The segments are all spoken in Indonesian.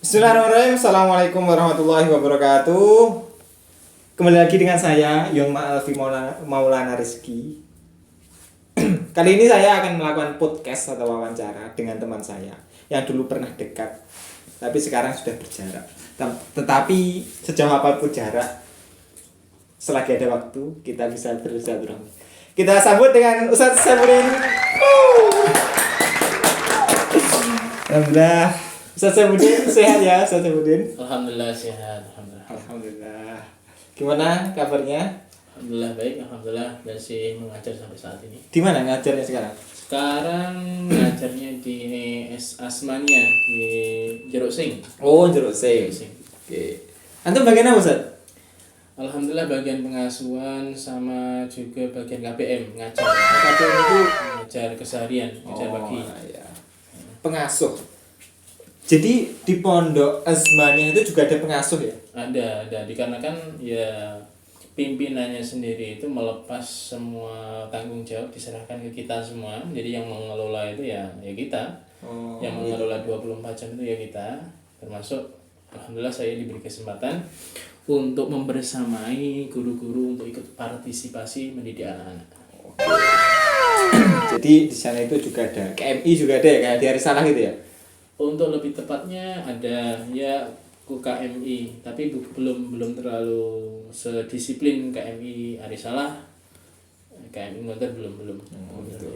Bismillahirrahmanirrahim. Assalamualaikum warahmatullahi wabarakatuh. Kembali lagi dengan saya Yung Ma'alfi Maulana Rizky. Kali ini saya akan melakukan podcast atau wawancara dengan teman saya yang dulu pernah dekat, tapi sekarang sudah berjarak. Tetapi sejauh apapun jarak, selagi ada waktu kita bisa bersilaturahmi. Kita sambut dengan Ustadz Saifuddin. Alhamdulillah. Ustadz Saifuddin sehat ya, Ustadz Saifuddin? Alhamdulillah sehat, Alhamdulillah. Gimana kabarnya? alhamdulillah baik, alhamdulillah masih mengajar sampai saat ini. Di mana ngajarnya sekarang? Sekarang ngajarnya di Asmania di Jeruk Sing. Oh, Jeruk Sing. Oke. Antum bagian apa, Ustaz? Alhamdulillah bagian pengasuhan sama juga bagian KPM ngajar. KPM itu Ngajar keseharian, ngajar pagi. Ya. Pengasuh. Jadi di pondok Asmania itu juga ada pengasuh ya? Ada dikarenakan ya pimpinannya sendiri itu melepas semua tanggung jawab diserahkan ke kita semua. Jadi yang mengelola itu ya kita. Yang mengelola 24 jam itu ya kita. Termasuk alhamdulillah saya diberi kesempatan untuk membersamai guru-guru untuk ikut partisipasi mendidik anak-anak. Jadi di sana itu juga ada KMI juga ada ya, kayak di hari Salah gitu ya? Untuk lebih tepatnya ada ya KMI, tapi belum terlalu sedisiplin KMI Arisalah. KMI Ngontor belum. Gitu.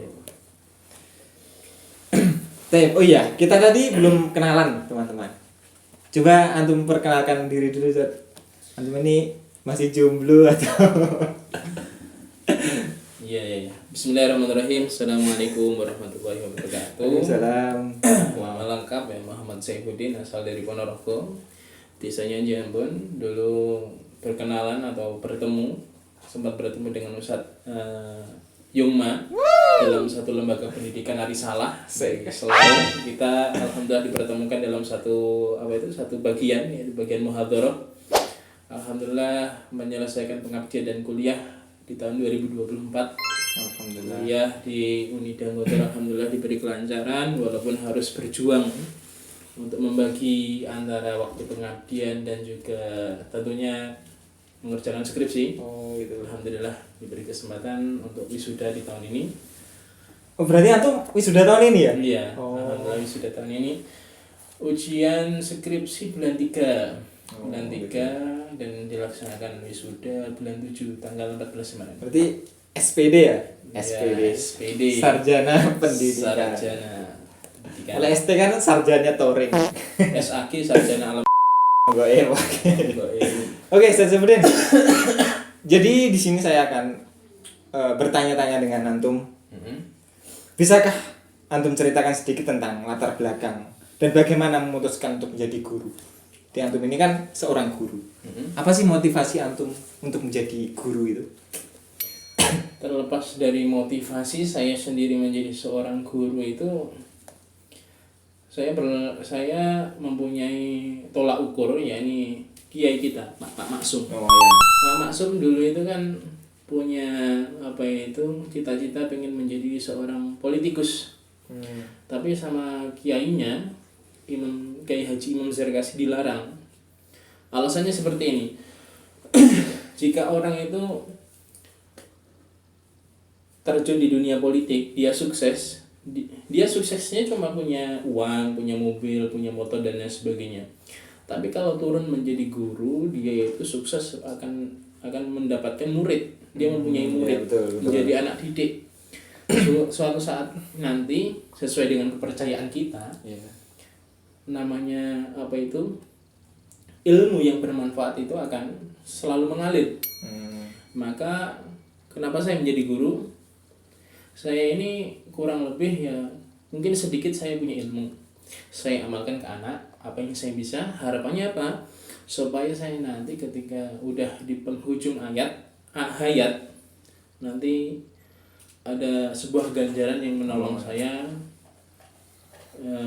Oh iya, kita tadi belum kenalan teman-teman. Coba antum perkenalkan diri dulu, Ustaz. Antum ini masih jomblo atau? Iya. Bismillahirrahmanirrahim. Assalamualaikum warahmatullahi wabarakatuh. Waalaikumsalam. Nama lengkap ya Muhammad Saifuddin, asal dari Ponorogo, desanya Jambon. Dulu berkenalan atau sempat bertemu dengan Ustadz Yungma dalam satu lembaga pendidikan Arisalah. Selalu kita alhamdulillah dipertemukan dalam satu bagian, yaitu bagian muhadharah. Alhamdulillah menyelesaikan pengabdian dan kuliah di tahun 2024. Alhamdulillah. Kuliah di Unida Ngontor alhamdulillah diberi kelancaran walaupun harus berjuang untuk membagi antara waktu pengabdian dan juga tentunya mengerjakan skripsi. Oh gitu. Alhamdulillah diberi kesempatan untuk wisuda di tahun ini. Oh berarti antum wisuda tahun ini ya? Iya. Oh. Alhamdulillah wisuda tahun ini. Ujian skripsi bulan 3. Bulan 3 dan dilaksanakan wisuda bulan 7 tanggal 14 kemarin. Berarti SPD ya? SPD. Sarjana Pendidikan. Sarjana Pendidikan. Kalau ST kan sarjana touring. SAG Sarjana Alam. Goib. Oke, Ustaz Saifuddin. Jadi di sini saya akan bertanya-tanya dengan antum. Bisakah antum ceritakan sedikit tentang latar belakang dan bagaimana memutuskan untuk menjadi guru? Di antum ini kan seorang guru. Apa sih motivasi antum untuk menjadi guru itu? Terlepas dari motivasi saya sendiri menjadi seorang guru itu, saya mempunyai tolak ukur, yakni kiai kita Pak Maksum. Oh ya. Pak Maksum dulu itu kan punya cita-cita pengen menjadi seorang politikus. Tapi sama kiainya Kiai Haji Imam Zarkasi dilarang. Alasannya seperti ini. Jika orang itu terjun di dunia politik, dia sukses, dia suksesnya cuma punya uang, punya mobil, punya motor dan lain sebagainya. Tapi kalau turun menjadi guru, dia itu sukses akan mendapatkan murid. Dia mempunyai murid, betul. menjadi anak didik. Suatu saat nanti sesuai dengan kepercayaan kita, namanya ilmu yang bermanfaat itu akan selalu mengalir. Maka kenapa saya menjadi guru? Saya ini kurang lebih ya mungkin sedikit saya punya ilmu, saya amalkan ke anak apa yang saya bisa. Harapannya apa? Supaya saya nanti ketika udah di penghujung hayat nanti ada sebuah ganjaran yang menolong saya,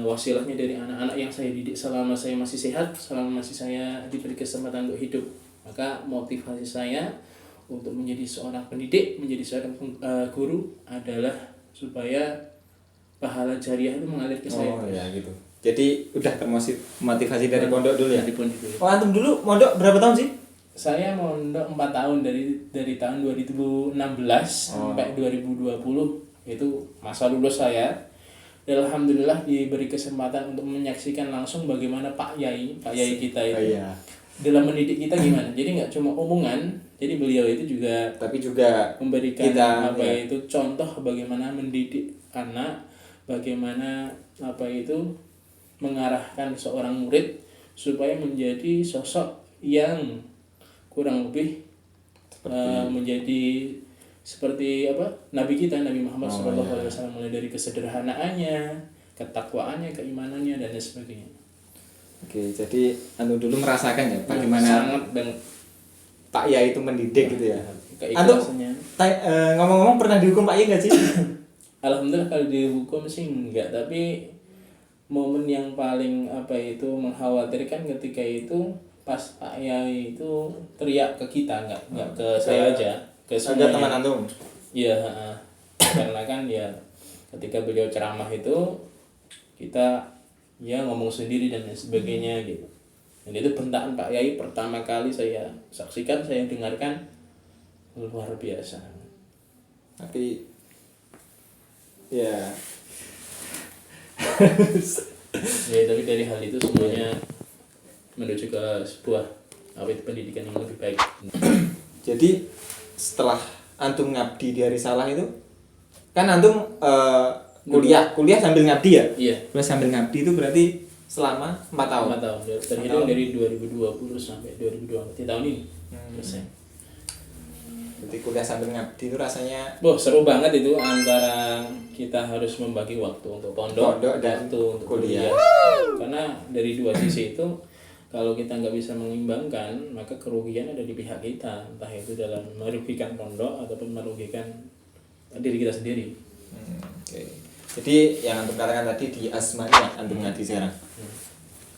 wasilahnya dari anak-anak yang saya didik selama saya masih sehat, selama masih saya diberi kesempatan untuk hidup. Maka motivasi saya untuk menjadi seorang pendidik, menjadi seorang guru adalah supaya pahala jariah itu mengalir ke saya. Oh ya gitu. Jadi udah termotivasi dari pondok dulu ya. Dari pondok dulu. Oh, antum dulu mondok berapa tahun sih? Saya mondok 4 tahun dari tahun 2016 sampai 2020 itu masa lulus saya. Dan alhamdulillah diberi kesempatan untuk menyaksikan langsung bagaimana Pak Yai kita itu dalam mendidik kita gimana. Jadi nggak cuma omongan, jadi beliau itu juga tapi juga memberikan kita, itu contoh bagaimana mendidik anak, bagaimana mengarahkan seorang murid supaya menjadi sosok yang kurang lebih menjadi seperti Nabi kita, Nabi Muhammad SAW, mulai dari kesederhanaannya, ketakwaannya, keimanannya dan lain sebagainya. Oke, jadi antum dulu merasakan ya bagaimana sangat dan Pak Yai itu mendidik gitu ya. Antum keikhlasannya. ngomong-ngomong pernah dihukum Pak Yai nggak sih? Alhamdulillah kalau dihukum sih enggak, tapi momen yang paling mengkhawatirkan ketika itu pas Pak Yai itu teriak ke kita, enggak ke saya aja, ke Ada teman semuanya. antum. Iya, karena kan ya ketika beliau ceramah itu kita ya ngomong sendiri dan lain sebagainya gitu. Dan itu bentakan Pak Yai pertama kali saya saksikan, saya dengarkan, luar biasa. Tapi ya Ya, tapi dari hal itu semuanya menuju ke sebuah pendidikan yang lebih baik. jadi setelah antum ngabdi di Risalah itu kan antum kuliah sambil ngabdi ya? Iya. Kuliah sambil ngabdi itu berarti selama 4 tahun. 4 tahun. Terhitung dari 2020 sampai 2024 tahun ini. Selesai. Jadi kuliah sambil ngabdi itu rasanya Seru banget itu, antara kita harus membagi waktu untuk pondok dan waktu untuk kuliah. Karena dari dua sisi itu kalau kita nggak bisa mengimbangkan, maka kerugian ada di pihak kita, entah itu dalam merugikan pondok ataupun merugikan diri kita sendiri. Oke. Jadi yang antum katakan tadi di Asmania antum ngaji sekarang.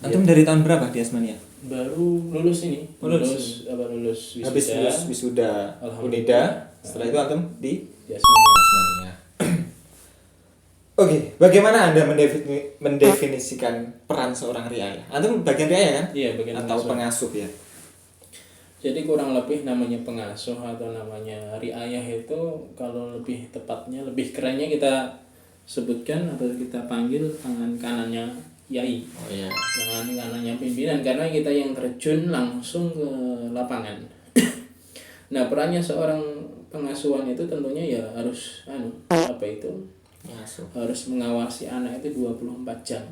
Antum dari tahun berapa di Asmania? Baru lulus ini. Lulus wisuda. Habis lulus wisuda Unida. Setelah itu antum di Asmania. Oke, bagaimana Anda mendefinisikan peran seorang riayah? Antum bagian riayah kan? Iya, bagian atau pengasuh ya. Jadi kurang lebih namanya pengasuh atau namanya riayah itu, kalau lebih tepatnya, lebih kerennya kita sebutkan atau kita panggil tangan kanannya Yai. Oh iya. Tangan kanannya pimpinan, karena kita yang terjun langsung ke lapangan. Nah, perannya seorang pengasuhan itu tentunya ya harus harus mengawasi anak itu 24 jam.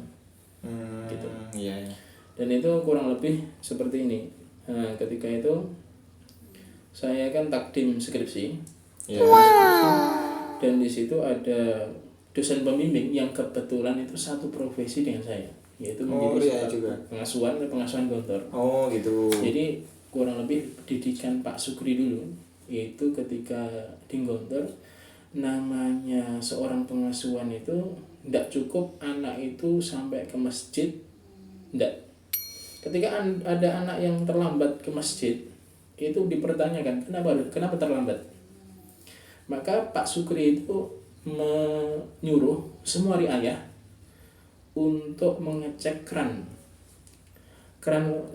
Gitu. Iya. Dan itu kurang lebih seperti ini. Nah, ketika itu saya kan takdim skripsi. Dan di situ ada dosen pembimbing yang kebetulan itu satu profesi dengan saya, yaitu menjadi pengasuhan gontor. Oh gitu. Jadi kurang lebih didikan Pak Sukri dulu, yaitu ketika di gontor, namanya seorang pengasuhan itu tidak cukup anak itu sampai ke masjid, tidak. Ketika ada anak yang terlambat ke masjid, itu dipertanyakan kenapa terlambat. Maka Pak Sukri itu menyuruh semua riayah untuk mengecek keran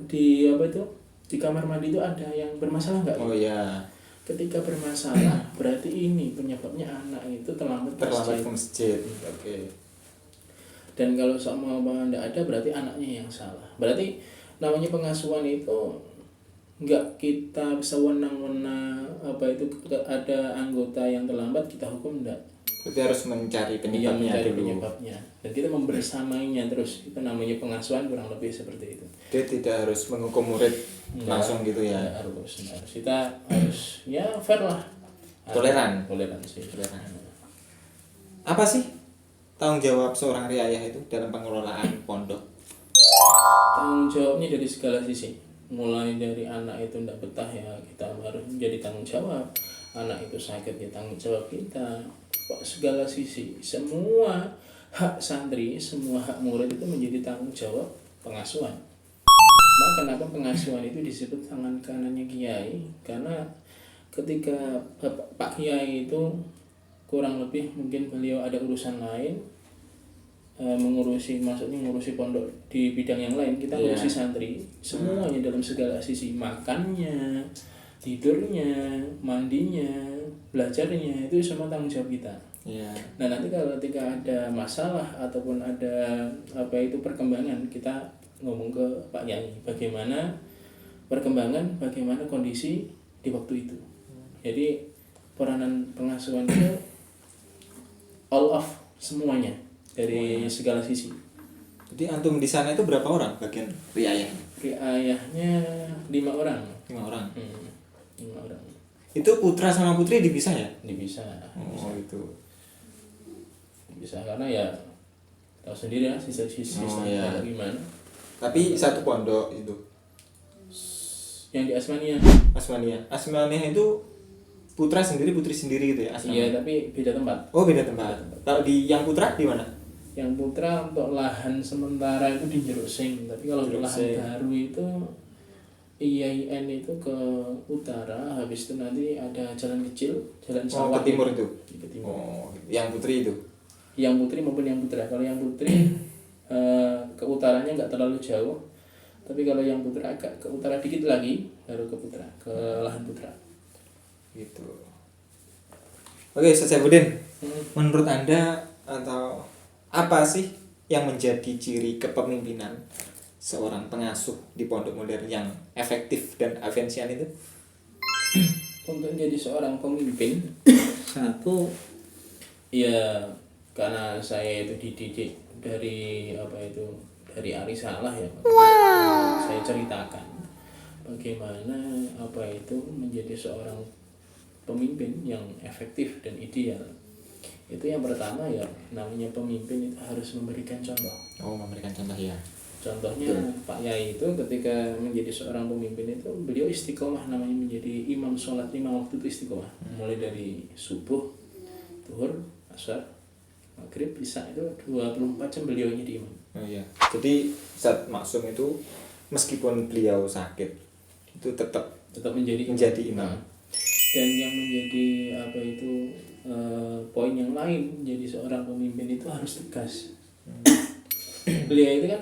di di kamar mandi itu ada yang bermasalah nggak? Oh iya. Ketika bermasalah berarti ini penyebabnya anak itu terlambat ke masjid. Oke. Dan kalau sama tidak ada berarti anaknya yang salah. Berarti namanya pengasuhan itu nggak kita sewenang-wenang ada anggota yang terlambat kita hukum, enggak. Berarti harus mencari penyebabnya dulu. Dan kita membersamainya terus. Itu namanya pengasuhan, kurang lebih seperti itu. Dia tidak harus menghukum murid langsung gitu ya. Harus. Kita harus ya fair lah. Toleransi. Apa sih tanggung jawab seorang riayah itu dalam pengelolaan pondok? Tanggung jawabnya dari segala sisi. Mulai dari anak itu tidak betah ya kita harus menjadi tanggung jawab. Anak itu sakit ya tanggung jawab kita. Segala sisi, semua hak santri, semua hak murid itu menjadi tanggung jawab pengasuhan. Maka kenapa pengasuhan itu disebut tangan kanannya Kiai? Karena ketika Pak Kiai itu kurang lebih mungkin beliau ada urusan lain, maksudnya ngurusi pondok di bidang yang lain, kita ngurusi santri semuanya dalam segala sisi, makannya, tidurnya, mandinya, belajarnya, itu semua tanggung jawab kita. Nah nanti kalau ketika ada masalah ataupun ada perkembangan, kita ngomong ke Pak Yai bagaimana perkembangan, bagaimana kondisi di waktu itu. Jadi peranan pengasuhan itu all of semuanya dari segala sisi. Jadi antum di sana itu berapa orang bagian riayah? Riayahnya 5 orang. 5 orang. 5 orang. Itu putra sama putri dipisah ya? Dipisah. Oh itu. Bisa karena ya tahu sendiri ya sisa-sisa gimana. Tapi satu pondok itu. Yang di Asmania itu putra sendiri putri sendiri gitu ya? Iya tapi beda tempat. Oh beda tempat. Kalau di yang putra di mana? Yang putra untuk lahan sementara itu di Jeruk Sing, tapi kalau untuk lahan baru itu IAIN itu ke utara, habis itu nanti ada jalan kecil, jalan sawah. Ke timur itu? Ke timur. Oh, yang putri itu? Yang putri maupun yang putra. Kalau yang putri ke utaranya nggak terlalu jauh, tapi kalau yang putra agak ke utara dikit lagi, baru ke putra, ke lahan putra. Gitu. Oke, Ustaz Saifuddin, menurut Anda atau apa sih yang menjadi ciri kepemimpinan seorang pengasuh di pondok modern yang efektif dan avensian itu? Untuk menjadi seorang pemimpin, satu ya karena saya itu dididik dari dari Arisalah ya. Saya ceritakan bagaimana menjadi seorang pemimpin yang efektif dan ideal. Itu yang pertama ya, namanya pemimpin itu harus memberikan contoh. Oh, memberikan contoh ya. Contohnya Pak Yai itu ketika menjadi seorang pemimpin itu beliau istiqomah, namanya menjadi imam sholat 5 waktu itu istiqomah. Mulai dari subuh, zuhur, asar, maghrib, isya itu 24 jam beliau jadi imam. Oh iya. Jadi Ustaz Maksum itu meskipun beliau sakit itu tetap menjadi imam. Dan yang menjadi poin yang lain jadi seorang pemimpin itu harus tegas. Beliau itu kan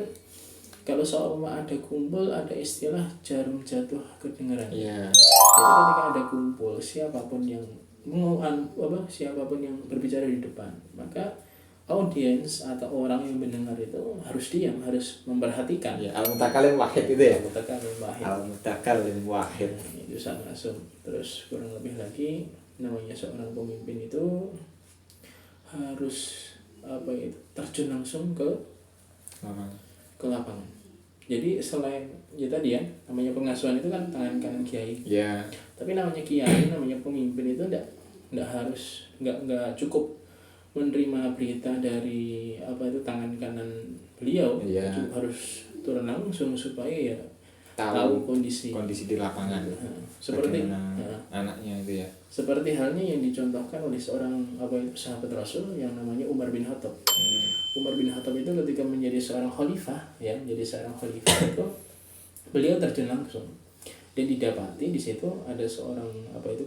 kalau seumpama ada kumpul, ada istilah jarum jatuh kedengaran. Iya. Jadi ketika ada kumpul, siapapun yang berbicara di depan, maka audiens atau orang yang mendengar itu harus diam, harus memperhatikan. Ya, al-mutakalim wahid itu ya. Al-mutakalim wahid. Itu sama langsung. Terus kurang lebih lagi namanya seorang pemimpin itu harus terjun langsung ke lapangan. Jadi selain ya tadi ya, namanya pengasuhan itu kan tangan kanan kiai. Iya. Tapi namanya kiai, namanya pemimpin itu enggak cukup menerima berita dari tangan kanan beliau. Iya. Harus turun langsung supaya ya tahu kondisi di lapangan. Seperti anaknya itu ya. Seperti halnya yang dicontohkan oleh seorang sahabat Rasul yang namanya Umar bin Khattab. Umar bin Khattab itu ketika menjadi seorang khalifah itu beliau terjun langsung. Dan didapati di situ ada seorang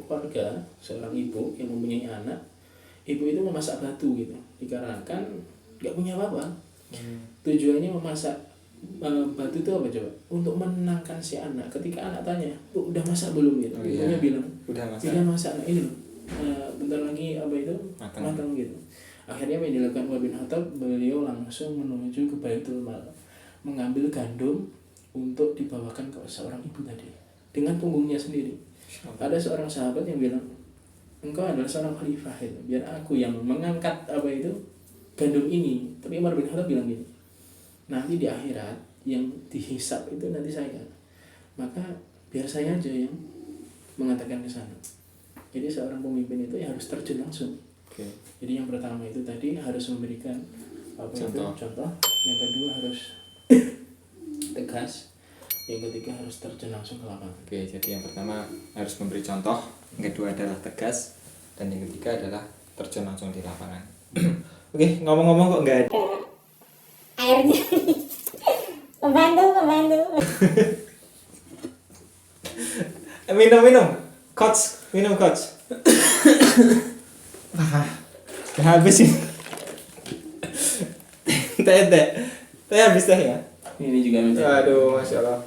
keluarga, seorang ibu yang mempunyai anak. Ibu itu memasak batu gitu, dikarenakan nggak punya apa-apa. Tujuannya memasak batu itu apa coba? Untuk menenangkan si anak. Ketika anak tanya, "Bu, udah masak belum?" gitu. Ibunya bilang, "Udah masak." Nah, ini loh. Bentar lagi matang gitu. Akhirnya apa yang dilakukan Umar bin Khattab? Beliau langsung menuju ke Baitul Mal, mengambil gandum untuk dibawakan ke seorang ibu tadi dengan punggungnya sendiri. Ada seorang sahabat yang bilang, "Engkau adalah seorang khalifah itu, biar aku yang mengangkat gandum ini." Tapi Umar bin Khattab bilang gini, "Nanti di akhirat yang dihisap itu nanti saya, maka biar saya aja yang mengatakan ke sana." Jadi seorang pemimpin itu ya harus terjun langsung. Okay. Jadi yang pertama itu tadi harus memberikan contoh. Yang kedua harus tegas. Yang ketiga harus terjun langsung ke lapangan. Oke, jadi yang pertama harus memberi contoh, yang kedua adalah tegas, dan yang ketiga adalah terjun langsung di lapangan. Oke, ngomong-ngomong kok nggak ada airnya. Membantu. minum coach. Wah, udah habis sih. teh. Teh habis teh ya. Ini juga meja. Aduh, masya Allah.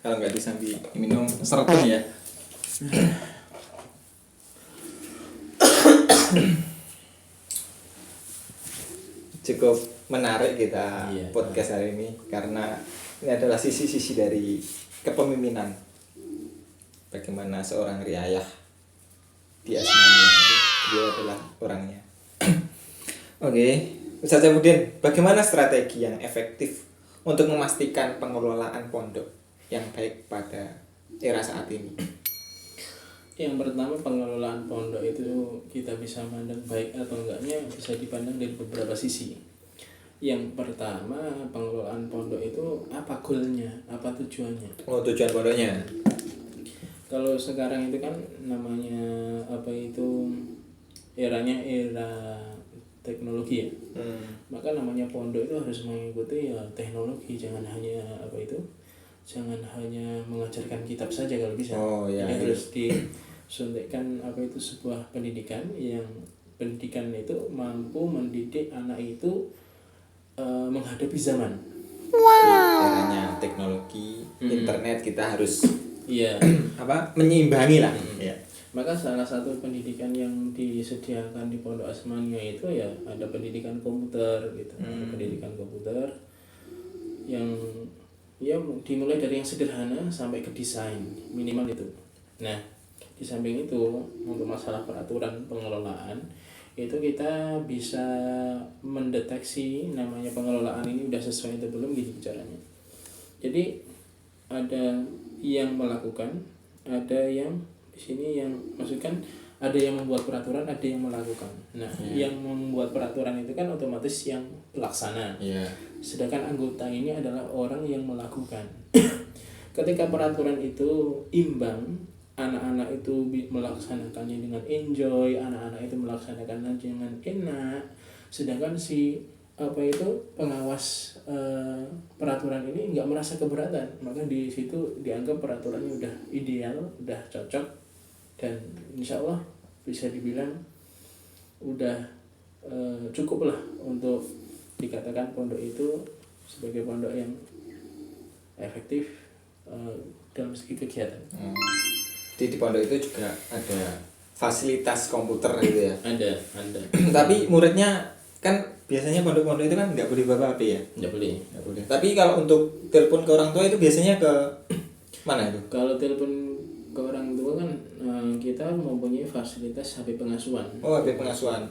Kalau nggak disambi minum serem ya. Cukup menarik kita Iya. podcast hari ini karena ini adalah sisi-sisi dari kepemimpinan. Bagaimana seorang riayah di Asmania itu dia adalah orangnya. Oke, Ustaz Syafudin, bagaimana strategi yang efektif untuk memastikan pengelolaan pondok yang baik pada era saat ini? Yang pertama, pengelolaan pondok itu kita bisa mandang baik atau enggaknya bisa dipandang dari beberapa sisi. Yang pertama, pengelolaan pondok itu apa goalnya, apa tujuannya. Oh, tujuan pondoknya. Kalau sekarang itu kan namanya apa itu eranya era teknologi ya. Maka namanya pondok itu harus mengikuti ya teknologi, jangan hanya apa itu, jangan hanya mengajarkan kitab saja kalau bisa. Oh, ya, Jadi iya. harus disuntikkan apa itu sebuah pendidikan yang pendidikan itu mampu mendidik anak itu menghadapi zaman. Eranya teknologi, internet kita harus Iya. menyeimbangi lah. Ya. Maka salah satu pendidikan yang disediakan di Pondok Asmania itu ya ada pendidikan komputer gitu. Ada pendidikan komputer yang ya dimulai dari yang sederhana sampai ke desain minimal itu. Nah, di samping itu untuk masalah peraturan pengelolaan itu kita bisa mendeteksi namanya pengelolaan ini udah sesuai atau belum gitu caranya. Jadi ada yang melakukan, ada yang di sini yang maksudkan ada yang membuat peraturan, ada yang melakukan. Nah, yang membuat peraturan itu kan otomatis yang pelaksana. Iya. Sedangkan anggota ini adalah orang yang melakukan. Ketika peraturan itu imbang, anak-anak itu melaksanakannya dengan enjoy, anak-anak itu melaksanakannya dengan enak, sedangkan si apa itu pengawas peraturan ini nggak merasa keberatan, maka di situ dianggap peraturannya udah ideal, udah cocok, dan insya Allah bisa dibilang udah cukup lah untuk dikatakan pondok itu sebagai pondok yang efektif dalam segi kegiatan. Di pondok itu juga ada fasilitas komputer gitu ya. Ada. Tapi muridnya kan biasanya pondok-pondok itu kan nggak boleh bawa HP ya. Nggak boleh. Tapi kalau untuk telepon ke orang tua itu biasanya ke mana itu? Kalau telepon ke orang tua kan kita mempunyai fasilitas HP pengasuhan. Oh, HP pengasuhan.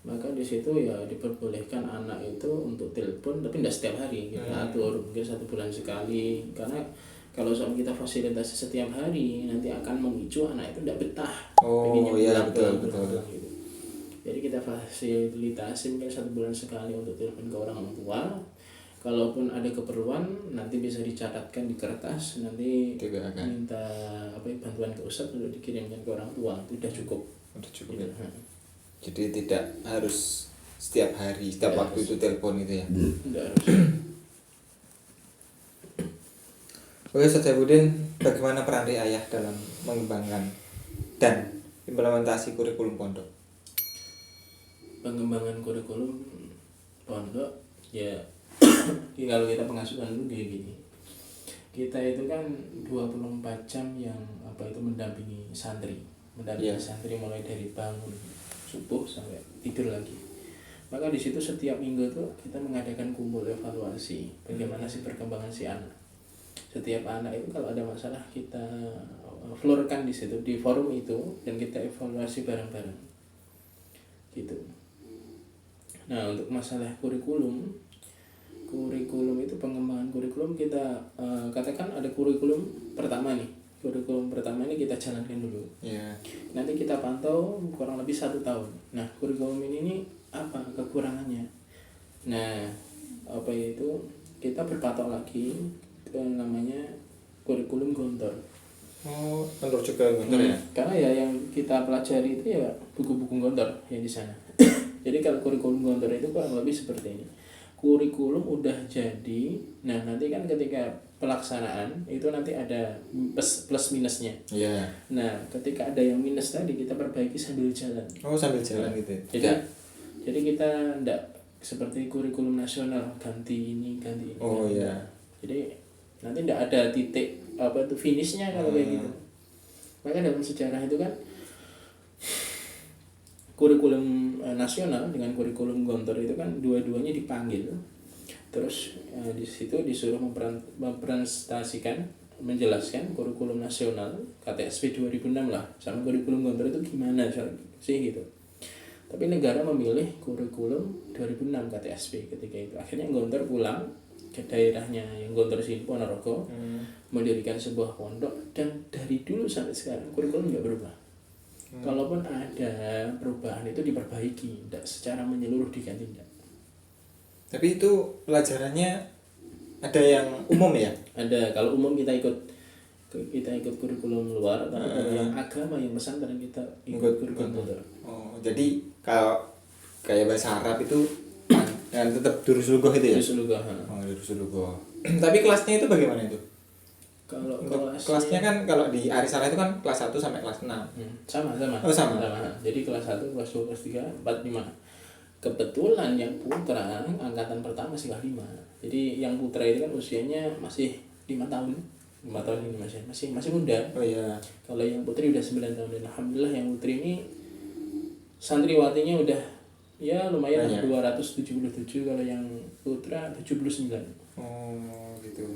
Maka di situ ya diperbolehkan anak itu untuk telepon, tapi tidak setiap hari. Kita atur mungkin 1 bulan sekali, karena kalau soal kita fasilitasi setiap hari nanti akan memicu anak itu tidak betah. Oh, Pengennya iya, pulang, betul. pulang, gitu. Jadi kita fasilitasi mungkin 1 bulan sekali untuk telepon ke orang tua. Kalaupun ada keperluan nanti bisa dicatatkan di kertas, nanti Juga akan. minta bantuan ke ustadz untuk dikirimkan ke orang tua. Itu udah cukup. Udah cukup Gitu. ya. Jadi tidak harus setiap hari, setiap Tidak waktu harus. itu telepon itu ya. Tidak harus. Oke, Ustaz Syafudin, bagaimana peran riayah dalam mengembangkan dan implementasi kurikulum pondok? Pengembangan kurikulum pondok ya kalau kita pengasuhan dulu kayak gini, kita itu kan 24 jam yang mendampingi santri santri mulai dari bangun subuh sampai tidur lagi. Maka di situ setiap minggu tuh kita mengadakan kumpul evaluasi bagaimana sih perkembangan si anak. Setiap anak itu kalau ada masalah kita floorkan di situ, di forum itu, dan kita evaluasi bareng-bareng gitu. Nah, untuk masalah kurikulum itu pengembangan kurikulum kita katakan ada kurikulum pertama nih. Kurikulum pertama ini kita jalankan dulu. Ya. Nanti kita pantau kurang lebih 1 tahun. Nah, kurikulum ini apa kekurangannya? Nah, apa itu kita berpatok lagi ke namanya kurikulum Gontor. Oh, menurut juga Gontor ya? Karena ya yang kita pelajari itu ya buku-buku Gontor yang di sana. Jadi kalau kurikulum Gontor itu kurang lebih seperti ini. kurikulum udah jadi, nah nanti kan ketika pelaksanaan itu nanti ada plus minusnya. Iya. Nah ketika ada yang minus tadi kita perbaiki sambil jalan. Oh, sambil jalan gitu. Jadi kita ndak seperti kurikulum nasional ganti ini ganti ini. Oh iya. Jadi nanti ndak ada titik apa tuh finishnya kalau kayak gitu. Maka dalam sejarah itu kan kurikulum nasional dengan kurikulum Gontor itu kan dua-duanya dipanggil, terus di situ disuruh mempresentasikan, menjelaskan kurikulum nasional KTSP 2006 lah sama kurikulum Gontor itu gimana sih gitu. Tapi negara memilih kurikulum 2006 KTSP ketika itu. Akhirnya Gontor pulang ke daerahnya yang Gontor sini Ponorogo, mendirikan sebuah pondok, dan dari dulu sampai sekarang kurikulum nggak berubah. Kalaupun ada perubahan itu diperbaiki, tidak secara menyeluruh diganti tidak. Tapi itu pelajarannya ada yang umum ya? Ada, kalau umum kita ikut kurikulum luar, tapi kalau yang agama yang pesantren kita ikut kurikulum luar. Oh, jadi kalau kayak bahasa Arab itu kan tetap durus lugoh itu ya? Durus lugoh. Oh, durus lugoh. Tapi kelasnya itu bagaimana itu? Kalau kelasnya kan kalau di Arisalah itu kan kelas 1 sampai kelas 6. Sama. Oh, sama. Jadi kelas 1, kelas 2, kelas 3, 4, 5. Kebetulan yang putra angkatan pertama masih kelas 5. Jadi yang putra itu kan usianya masih 5 tahun. 5 tahun ini masih muda. Oh iya. Kalau yang putri udah 9 tahun, dan alhamdulillah yang putri ini santriwatinya udah ya lumayan 277, kalau yang putra 79. Oh, gitu.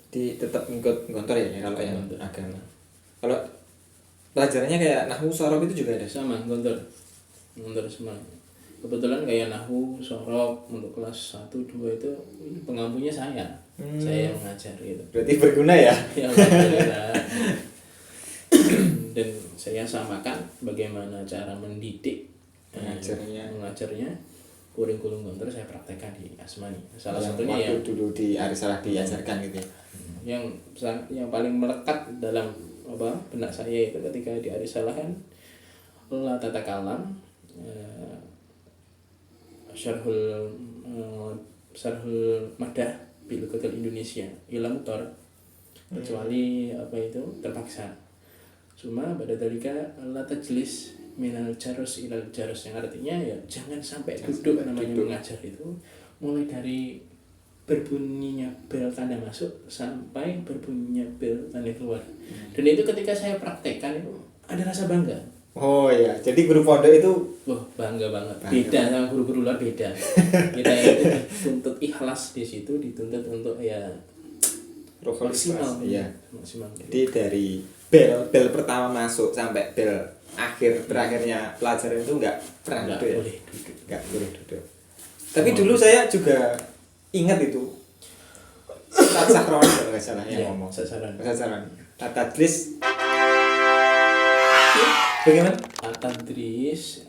Di tetap ngikut Gontor ya kalau yang agama. Kalau pelajarannya kayak nahwu sorof itu juga ada? Sama, Gontor semua. Kebetulan kayak nahwu sorof untuk kelas 1, 2 itu pengampunya saya. Saya yang mengajar gitu. Berarti berguna ya? Ya alhamdulillah. Dan saya samakan bagaimana cara mendidik mengajarnya. Kurikulum Gontor saya praktekkan di Asmani. Salah satunya yang dulu di Arisalah diajarkan gitu ya. Yang paling melekat dalam benak saya itu ketika di Arisalah kan la tatakalam syarhul madah bil Qadal Indonesia ila mutar, kecuali itu terpaksa. Cuma pada dalika la tajlis minal jarus ilal jarus, yang artinya ya jangan sampai duduk namanya mengajar itu mulai dari berbunyinya bel tanda masuk sampai berbunyinya bel tanda keluar. Dan itu ketika saya praktekkan itu ada rasa bangga. Oh iya, jadi guru pondok itu bangga banget. Beda sama guru-guru luar, beda. Kita itu dituntut ikhlas di situ, dituntut untuk ya maksimal. Iya. Maksimal. Jadi dari bel pertama masuk sampai bel terakhirnya pelajaran itu nggak boleh duduk. Tapi dulu saya juga ingat itu Ustaz Sahroni kalau nggak salah yang ngomong. Ustaz Sahroni. Tadris bagaimana? Tadris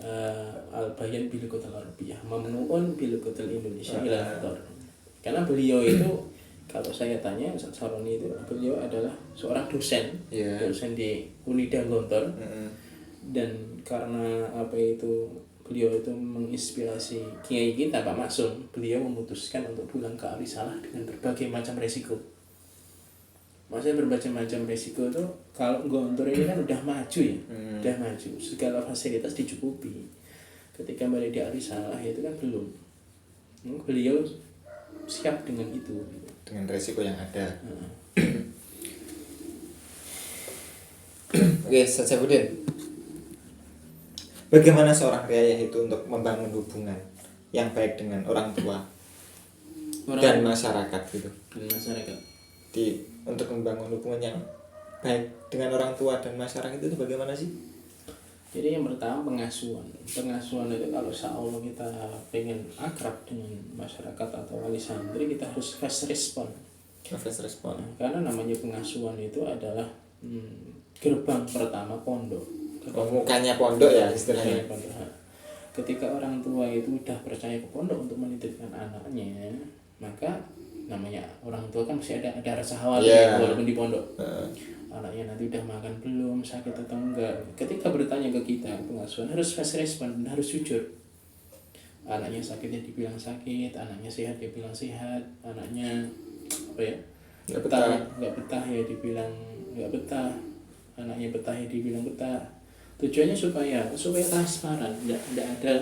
al-bayan bil Qadal Arabiyah mamnuun bil Qadal Indonesia ila mutar. Karena beliau itu kalau saya tanya Ustaz Sahroni itu beliau adalah seorang dosen di Unida Gontor. Dan karena beliau itu menginspirasi kiai kita Pak Maksum, beliau memutuskan untuk pulang ke Arisalah dengan berbagai macam resiko. Maksudnya berbagai macam resiko itu kalau Gontor ini kan udah maju ya, udah maju, segala fasilitas dicukupi. Ketika balik di Arisalah itu kan belum. Beliau siap dengan itu, dengan resiko yang ada. Oke, Ustaz Saifuddin. Bagaimana seorang riayah itu untuk membangun hubungan yang baik dengan orang tua dan masyarakat gitu? Dan masyarakat. Untuk membangun hubungan yang baik dengan orang tua dan masyarakat itu bagaimana sih? Jadi yang pertama pengasuhan. Pengasuhan itu kalau seolah kita pengen akrab dengan masyarakat atau wali santri, kita harus fast respon. Karena namanya pengasuhan itu adalah gerbang pertama pondok. Mukanya pondok ya istilahnya. Ketika orang tua itu udah percaya ke pondok untuk menitipkan anaknya, maka namanya orang tua kan masih ada rasa khawatir walaupun di pondok. Anaknya nanti udah makan belum, sakit atau enggak. Ketika bertanya ke kita, pengasuhan harus fast respon, harus jujur. anaknya sakit ya dibilang sakit, anaknya sehat dia bilang sehat, anaknya apa ya nggak betah ya dibilang nggak betah, anaknya betah ya dibilang betah. Tujuannya supaya transparan, tidak ada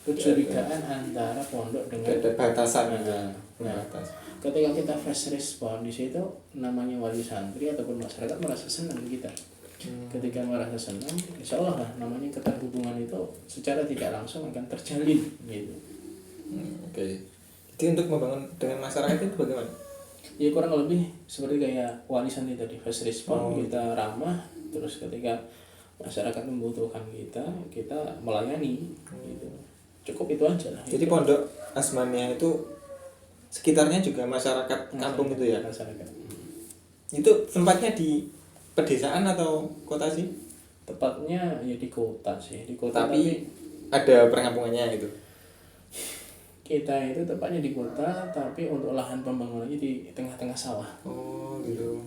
kecurigaan antara pondok dengan ada batasan. Ketika kita fast respon di situ, namanya wali santri ataupun masyarakat merasa senang kita. Ketika merasa senang, insya Allah lah namanya keterhubungan itu secara tidak langsung akan terjalin gitu. Oke. Jadi untuk membangun dengan masyarakat itu bagaimana? Ya kurang lebih seperti kayak wali santri tadi, fast respon, kita ramah, terus ketika masyarakat membutuhkan kita melayani gitu. Cukup itu aja lah. Jadi pondok Asmania itu sekitarnya juga masyarakat kampung itu ya? Masyarakat. Itu tempatnya di pedesaan atau kota sih? Tepatnya ya di kota sih, di kota tapi ada perkampungannya gitu. Kita itu tepatnya di kota, tapi untuk lahan pembangunannya di tengah-tengah sawah. Oh gitu.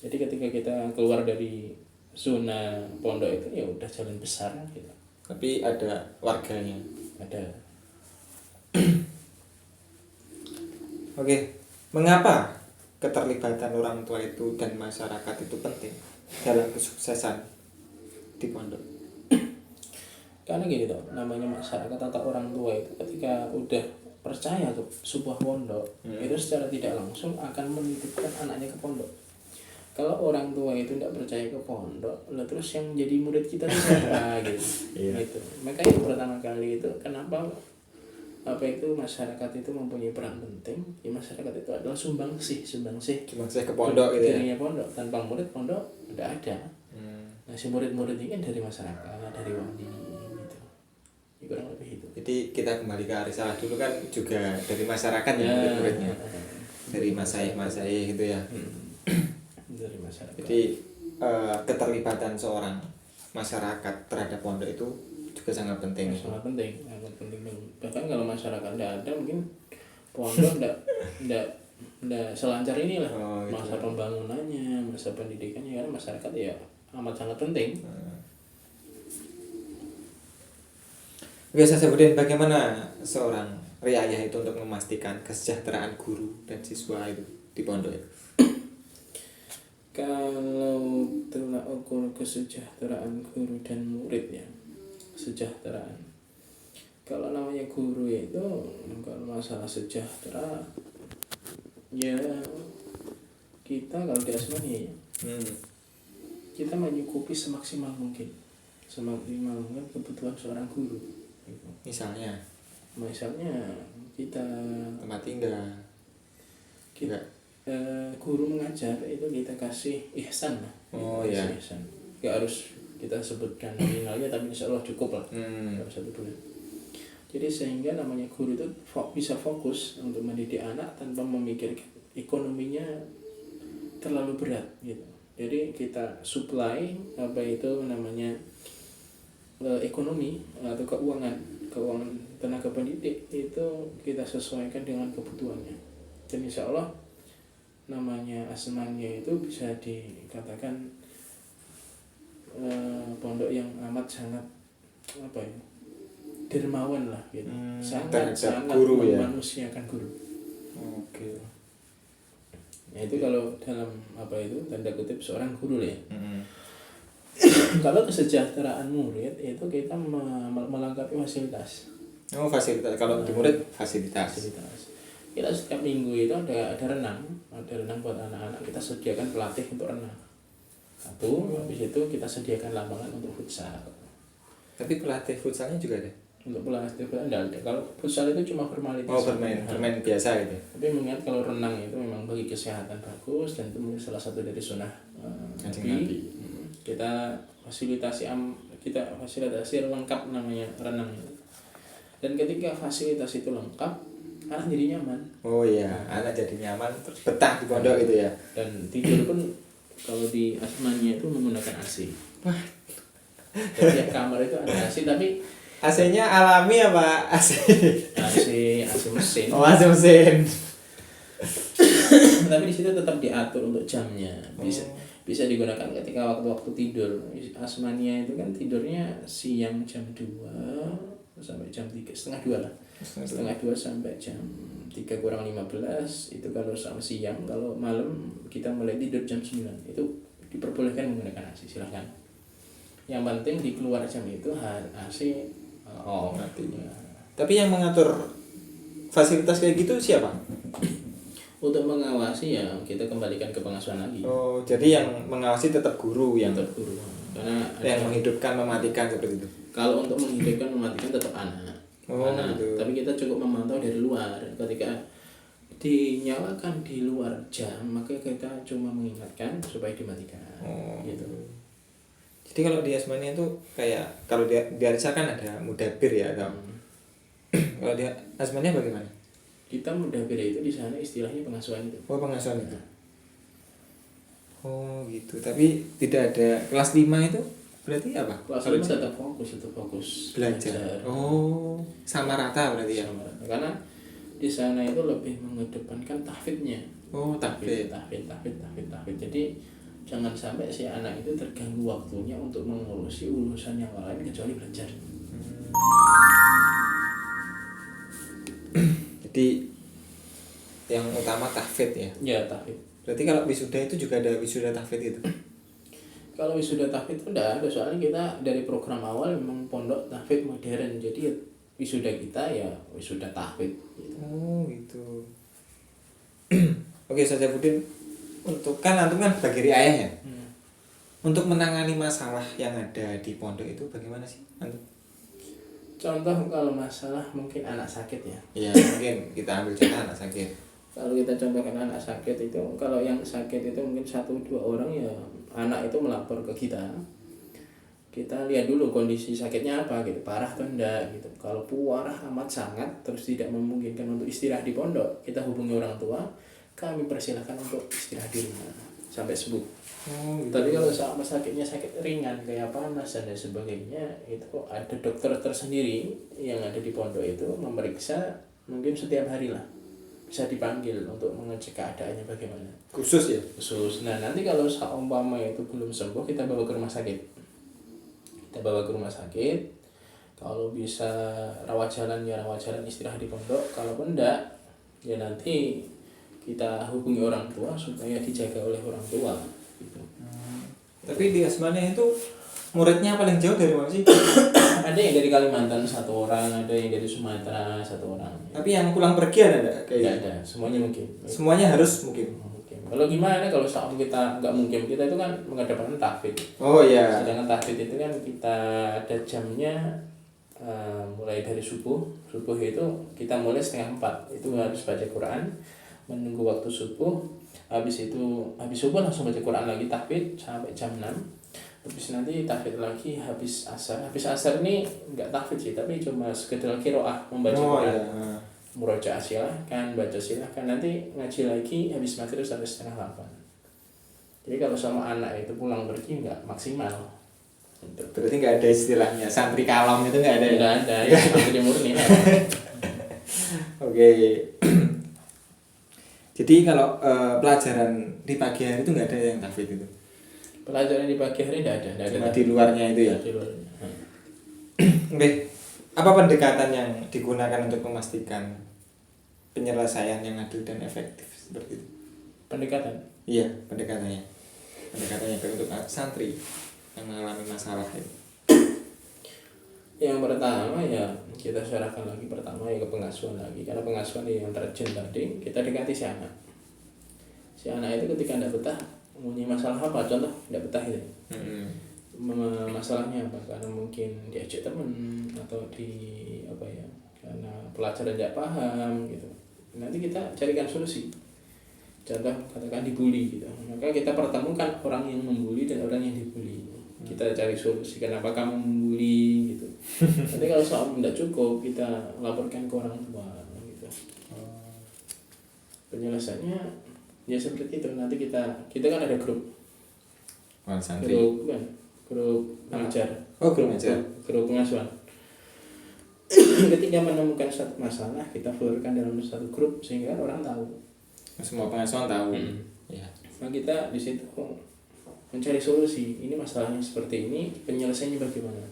Jadi ketika kita keluar dari zona pondok itu ya udah jalan besar gitu. Tapi ada warganya. Ada. Oke, mengapa keterlibatan orang tua itu dan masyarakat itu penting dalam kesuksesan di pondok? Karena gini toh, namanya masyarakat atau orang tua itu ketika udah percaya ke sebuah pondok, itu secara tidak langsung akan menitipkan anaknya ke pondok. Kalau orang tua itu tidak percaya ke pondok, lah terus yang jadi murid kita itu siapa gitu. Gitu. Makanya pertama kali itu kenapa masyarakat itu mempunyai peran penting. Ya masyarakat itu adalah sumbangsih ke pondok gitu ya. Dirinya pondok, tanpa murid pondok tidak ada. Nah si murid-murid ini kan dari masyarakat, dari wali gitu. Ya, kurang lebih itu. Jadi kita kembali ke risalah dulu kan juga dari masyarakat ya, murid-muridnya. Dari masyayikh gitu ya. Dari masyarakat. Jadi keterlibatan seorang masyarakat terhadap pondok itu juga sangat penting. Sangat penting. Bahkan kalau masyarakat tidak ada, mungkin pondok tidak selancar inilah. Gitu. Masa pembangunannya, masa pendidikannya, karena masyarakat ya amat sangat penting. Biasa sebutin bagaimana seorang riayah itu untuk memastikan kesejahteraan guru dan siswa itu di pondok itu? Kalau tolak ukur kesejahteraan guru dan murid ya, kesejahteraan. Kalau namanya guru itu, kalau masalah sejahtera, ya kita kalau di Asmania ya, kita menyukupi semaksimal mungkin kebutuhan seorang guru. Gitu. Misalnya kita tempat tinggal. Guru mengajar itu kita kasih ihsan lah. Iya. Ihsan. Gak harus kita sebutkan nominalnya, tapi insya Allah cukup lah dalam 1 bulan. Jadi sehingga namanya guru itu bisa fokus untuk mendidik anak tanpa memikirkan ekonominya terlalu berat gitu. Jadi kita supply ekonomi atau keuangan tenaga pendidik itu kita sesuaikan dengan kebutuhannya. Dan insya Allah namanya Asmania itu bisa dikatakan pondok yang amat sangat dermawan lah gitu. Sangat guru memanusiakan guru. Oke. Ya itu kalau dalam tanda kutip seorang guru ya. Kalau kesejahteraan murid itu kita melengkapi fasilitas. Fasilitas. Kalau di murid fasilitas. Kita setiap minggu itu ada renang buat anak-anak. Kita sediakan pelatih untuk renang. Habis itu kita sediakan lapangan untuk futsal. Tapi pelatih futsalnya juga ada? Untuk pelatih futsal enggak ada. Kalau futsal itu cuma formalitas. Bermain biasa gitu. Tapi mengingat kalau renang itu memang bagi kesehatan bagus dan itu salah satu dari sunnah Nabi. Kita fasilitasi lengkap namanya renang itu. Dan ketika fasilitas itu lengkap, anak jadi nyaman. Anak jadi nyaman terus betah di pondok gitu ya. Dan tidur pun kalau di Asmania itu menggunakan AC. Setiap kamar itu ada AC, tapi AC-nya alami apa AC mesin. AC mesin. Tapi di situ tetap diatur untuk jamnya. Bisa digunakan ketika waktu-waktu tidur. Asmania itu kan tidurnya siang jam 2, sampai jam 3, setengah 2 lah. Setengah 2 sampai jam 3 kurang 15 itu kalau sama siang. Kalau malam kita mulai tidur jam 9 itu diperbolehkan menggunakan AC, silahkan. Yang penting di keluar jam itu AC artinya. Tapi yang mengatur fasilitas kayak gitu siapa? Untuk mengawasi ya kita kembalikan ke pengasuhan lagi. Oh, jadi yang mengawasi tetap guru yang Tetap guru. Karena yang menghidupkan mematikan seperti itu. kalau untuk menghidupkan mematikan tetap anak. Gitu. Tapi kita cukup memantau dari luar. Ketika dinyalakan di luar jam, maka kita cuma mengingatkan supaya dimatikan. Gitu. Jadi kalau di Asmania itu kayak kalau di Arisa kan ada mudabir ya atau kalau di Asmania bagaimana? Kita mudabir itu di sana istilahnya pengasuhan itu. Oh, pengasuhan itu. Oh, gitu. Tapi tidak ada kelas 5 itu berarti apa? Kelas Kalau 5 tetap fokus belajar. Oh, sama rata berarti ya. Sama rata. Karena di sana itu lebih mengedepankan tahfidnya. Oh, tahfidz. tahfidz. Jadi jangan sampai si anak itu terganggu waktunya untuk mengurusi urusan yang lain kecuali belajar. Jadi yang utama tahfidz ya. Ya, tahfidz. Berarti kalau wisuda itu juga ada wisuda tahfidz itu. Kalau wisuda tahfidz itu enggak ada, soalnya kita dari program awal memang pondok tahfidz modern. Jadi wisuda kita ya wisuda tahfidz gitu. Oh, gitu. Oke, Ustaz Budin, untuk kan antum kan bagi ayah ya. Untuk menangani masalah yang ada di pondok itu bagaimana sih antum? Contoh kalau masalah mungkin anak sakit ya. Ya, mungkin kita ambil contoh anak sakit. Kalau kita contohkan anak sakit itu, kalau yang sakit itu mungkin 1-2 orang ya anak itu melapor ke kita. Kita lihat dulu kondisi sakitnya apa gitu, parah atau enggak gitu. Kalau parah amat sangat terus tidak memungkinkan untuk istirahat di pondok, kita hubungi orang tua, kami persilahkan untuk istirahat di rumah sampai sembuh. Gitu. Tapi kalau sama sakitnya sakit ringan kayak panas dan sebagainya, itu ada dokter tersendiri yang ada di pondok itu memeriksa mungkin setiap hari lah, bisa dipanggil untuk mengecek keadaannya bagaimana. Khusus ya? Khusus. Nah nanti kalau seumpama itu belum sembuh, kita bawa ke rumah sakit. Kalau bisa rawat jalan ya rawat jalan, istirahat di pondok. Kalaupun enggak ya nanti kita hubungi orang tua supaya dijaga oleh orang tua gitu. Tapi di Asmania itu muridnya paling jauh dari mana sih? Ada yang dari Kalimantan 1 orang, ada yang dari Sumatera 1 orang. Tapi yang pulang pergi ada enggak? Tidak ada, semuanya mungkin. Semuanya harus mungkin. Kalau gimana kalau saat kita nggak mungkin, kita itu kan mengedepankan tahfidz. Oh iya. Sedangkan tahfidz itu kan kita ada jamnya, mulai dari subuh itu kita mulai 3:30 itu harus baca Quran, menunggu waktu subuh. Habis subuh langsung baca Quran lagi tahfidz sampai jam 6. Habis nanti tahfidz lagi habis asar ini nggak tahfidz sih, tapi cuma sekedar qiraah membaca Quran. Iya. Murojaah silahkan, baca silahkan, nanti ngaji lagi habis maghrib sampai 7:30. Jadi kalau sama anak itu pulang pergi nggak maksimal. Berarti nggak ada istilahnya santri kalong itu nggak ada. Nggak ada, ya santri murni. Oke. Jadi kalau pelajaran di pagi hari itu nggak ada yang tahfidz itu. Pelajaran di pagi hari nggak ada. Cuma di luarnya itu ya. Di luarnya. Oke. Apa pendekatan yang digunakan untuk memastikan penyelesaian yang adil dan efektif seperti itu? Pendekatan? Iya, pendekatannya untuk santri yang mengalami masalah itu. Yang pertama ya kita syarahkan lagi pertama ya ke pengasuhan lagi, karena pengasuhan yang terjun tadi kita dekati si anak. Si anak itu ketika tidak betah, mempunyai masalah apa? Contoh tidak betah itu. Masalahnya apa? Karena mungkin diajak teman atau karena pelajaran tidak paham gitu. Nanti kita carikan solusi. Contoh katakan dibully gitu, maka kita pertemukan orang yang membuli dan orang yang dibully. Kita cari solusi kenapa kamu membuli gitu. Nanti kalau soal tidak cukup, kita laporkan ke orang tua gitu. Penyelesaiannya ya seperti itu. Nanti kita kan ada grup. Santri. Grup pengajar. Grup pengajar. Grup pengasuhan. Ketika menemukan satu masalah, kita flurkan dalam satu grup sehingga orang tahu. Semua pengasuhan tahu. Ya. Nah, kita di situ mencari solusi. Ini masalahnya seperti ini, penyelesaiannya bagaimana?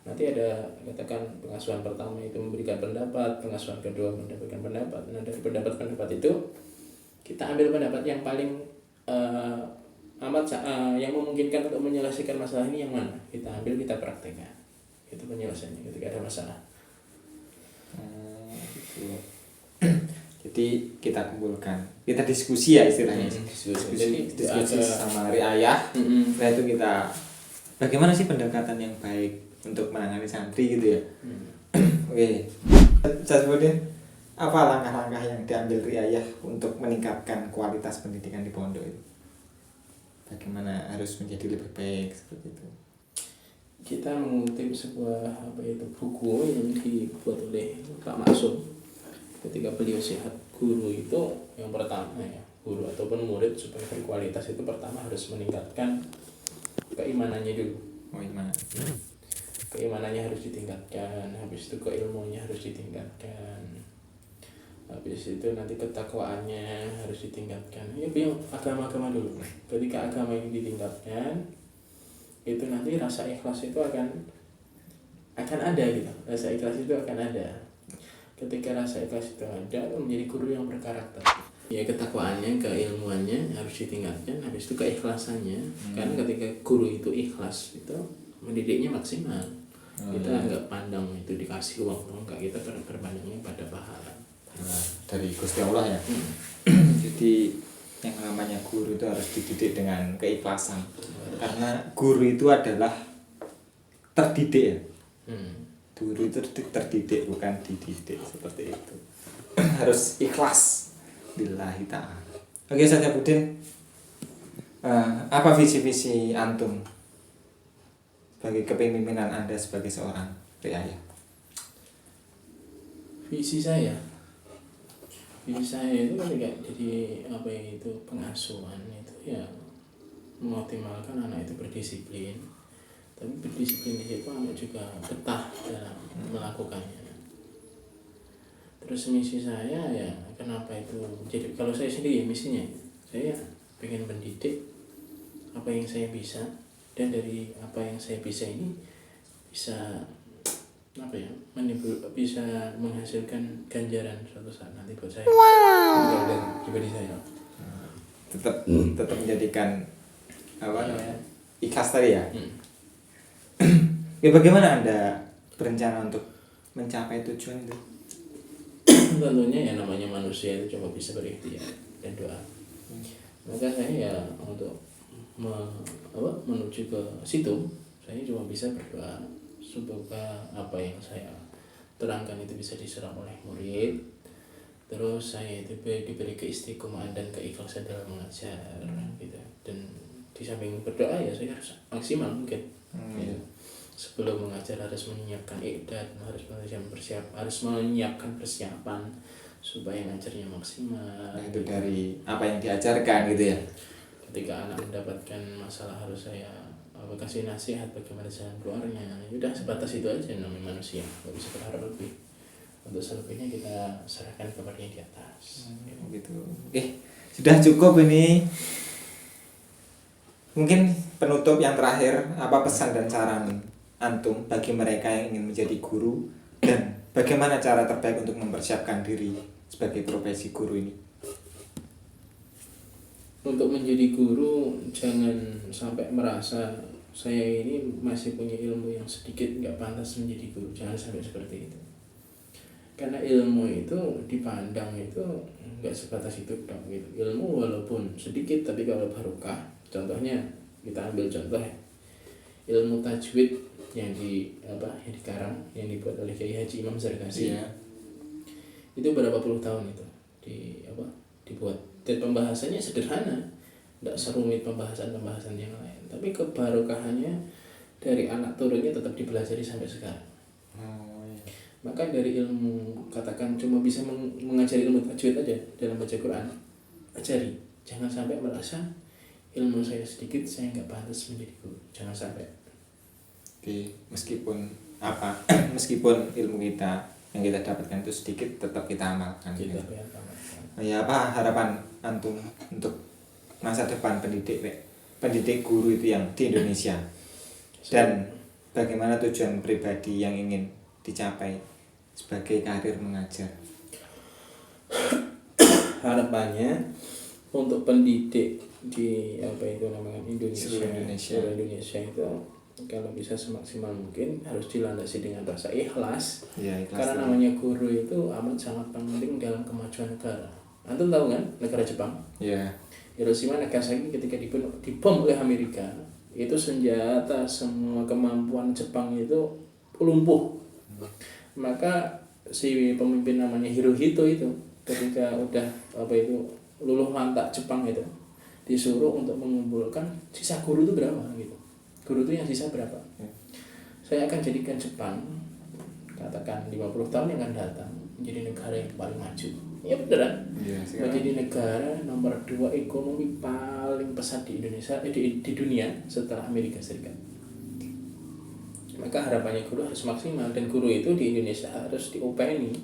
nanti ada katakan pengasuhan pertama itu memberikan pendapat, pengasuhan kedua mendapatkan pendapat. Nah dari pendapat itu kita ambil pendapat yang paling yang memungkinkan untuk menyelesaikan masalah ini yang mana, kita ambil, kita praktekkan, itu penyelesaiannya ketika ada masalah. Gitu. Jadi kita kumpulkan, kita diskusi ya istilahnya, diskusi sama riayah. Setelah itu kita bagaimana sih pendekatan yang baik untuk menangani santri gitu ya. Oke, Jasmudin, apa langkah-langkah yang diambil riayah untuk meningkatkan kualitas pendidikan di pondok itu? Bagaimana harus menjadi lebih baik seperti itu? Kita mengutip sebuah buku yang dibuat oleh Pak Maksum ketika beliau sehat. Guru itu yang pertama ya, guru ataupun murid supaya berkualitas itu pertama harus meningkatkan keimanannya dulu. Keimanannya harus ditingkatkan, habis itu keilmuannya harus ditingkatkan, habis itu nanti ketakwaannya harus ditingkatkan. Ya biar agama-agama dulu. Ketika agama ini ditingkatkan, itu nanti rasa ikhlas itu akan ada gitu. Rasa ikhlas itu akan ada. Ketika rasa ikhlas itu ada, menjadi guru yang berkarakter. Ya ketakwaannya, keilmuannya harus ditingkatkan, habis itu keikhlasannya. Karena ketika guru itu ikhlas, itu mendidiknya maksimal. Kita nggak pandang itu dikasih uang, enggak, kita berpandangnya pada pahala. Dari Gusti Allah ya. Jadi yang namanya guru itu harus dididik dengan keikhlasan. Karena guru itu adalah terdidik ya. Guru itu terdidik, bukan dididik, seperti itu. Harus ikhlas billahi ta'ala. Oke, Sajabudin, apa visi-visi antum bagi kepemimpinan Anda sebagai seorang riayah? Visi saya itu ketika jadi pengasuhan itu ya mengoptimalkan anak itu berdisiplin, tapi berdisiplin di situ anak juga betah dalam melakukannya. Terus misi saya ya kenapa itu jadi, kalau saya sendiri misinya saya pengen mendidik apa yang saya bisa, dan dari apa yang saya bisa ini bisa bisa menghasilkan ganjaran suatu saat nanti buat saya. Dan pribadi saya tetap menjadikan ikhlas tadi ya. Ya, bagaimana Anda berencana untuk mencapai tujuan itu? Tentunya ya namanya manusia itu cuma bisa berikhtiar dan doa. Maka saya ya untuk menuju ke situ, saya cuma bisa berdoa semoga apa yang saya terangkan itu bisa diserap oleh murid, terus saya itu diberi keistiqomahan dan keikhlasan dalam mengajar gitu. Dan di samping berdoa ya saya harus maksimal mungkin gitu. Sebelum mengajar harus menyiapkan i'dad, harus menyiapkan persiapan supaya ngajarnya maksimal. Nah, itu dari apa yang diajarkan gitu ya. Ketika anak mendapatkan masalah harus saya kasih nasihat bagaimana jalan keluarnya. Udah sebatas itu aja, namanya manusia, nggak bisa berharap lebih. Untuk selebihnya kita serahkan kepada yang di atas. Gitu. Oke, sudah cukup ini. Mungkin penutup yang terakhir, apa pesan dan saran antum bagi mereka yang ingin menjadi guru, dan bagaimana cara terbaik untuk mempersiapkan diri sebagai profesi guru ini? Untuk menjadi guru jangan sampai merasa saya ini masih punya ilmu yang sedikit, nggak pantas menjadi guru. Jangan sampai seperti itu. Karena ilmu itu dipandang itu nggak sebatas itu dong gitu. Ilmu walaupun sedikit tapi kalau barokah. Contohnya kita ambil contoh ya, ilmu tajwid yang dikarang, yang dibuat oleh Kiai Haji Imam Zarkasi. Itu berapa puluh tahun itu dibuat. Dan pembahasannya sederhana, tidak serumit pembahasan yang lain. Tapi kebarokahannya dari anak turunnya tetap dipelajari sampai sekarang. Maka dari ilmu, katakan cuma bisa mengajari ilmu tajwid aja dalam baca Quran, ajari. Jangan sampai merasa ilmu saya sedikit, saya nggak pantas menjadi guru. Jangan sampai. Oke, meskipun ilmu kita yang kita dapatkan itu sedikit, tetap kita amalkan. Ya, apa harapan antum untuk masa depan pendidik guru itu yang di Indonesia, dan bagaimana tujuan pribadi yang ingin dicapai sebagai karir mengajar? Harapannya untuk pendidik di Seluruh Indonesia itu kalau bisa semaksimal mungkin harus dilandasi dengan rasa ikhlas. Ya, ikhlas Karena namanya guru itu amat sangat penting dalam kemajuan negara. Antum tahu kan negara Jepang? Ya. Hiroshima Nagasaki ketika dibom oleh Amerika, itu senjata semua kemampuan Jepang itu lumpuh. Maka si pemimpin namanya Hirohito itu ketika udah luluh lantak Jepang itu disuruh untuk mengumpulkan sisa guru itu berapa gitu. Guru itu yang sisa berapa? Saya akan jadikan Jepang katakan 50 tahun yang akan datang menjadi negara yang paling maju. Ya beneran. Menjadi negara nomor 2 ekonomi paling pesat di Indonesia di dunia setelah Amerika Serikat. Maka harapannya guru harus maksimal, dan guru itu di Indonesia harus diopeni,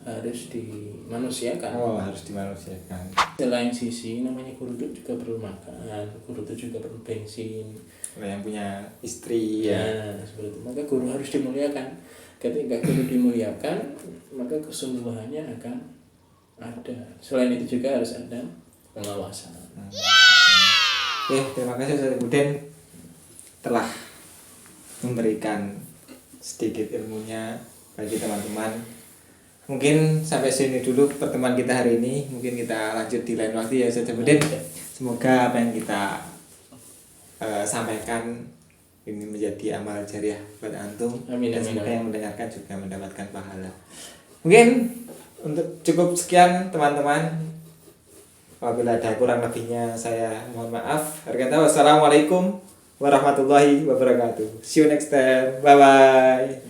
harus dimanusiakan. Harus dimanusiakan. Selain sisi namanya guru itu juga perlu makan, guru itu juga perlu bensin. Yang punya istri ya. Seperti itu. Maka guru harus dimuliakan. Ketika guru dimuliakan, maka kesungguhannya akan ada. Selain itu juga harus ada pengawasan. Terima kasih Ustaz Buden telah memberikan sedikit ilmunya bagi teman-teman. Mungkin sampai sini dulu pertemuan kita hari ini. Mungkin kita lanjut di lain waktu ya Ustaz Buden. Semoga apa yang kita sampaikan ini menjadi amal jariah buat antum. Amin, dan amin, semoga amin. yang mendengarkan juga mendapatkan pahala. Mungkin untuk cukup sekian teman-teman. Apabila ada kurang lebihnya saya mohon maaf. Wassalamualaikum warahmatullahi wabarakatuh. See you next time. Bye bye.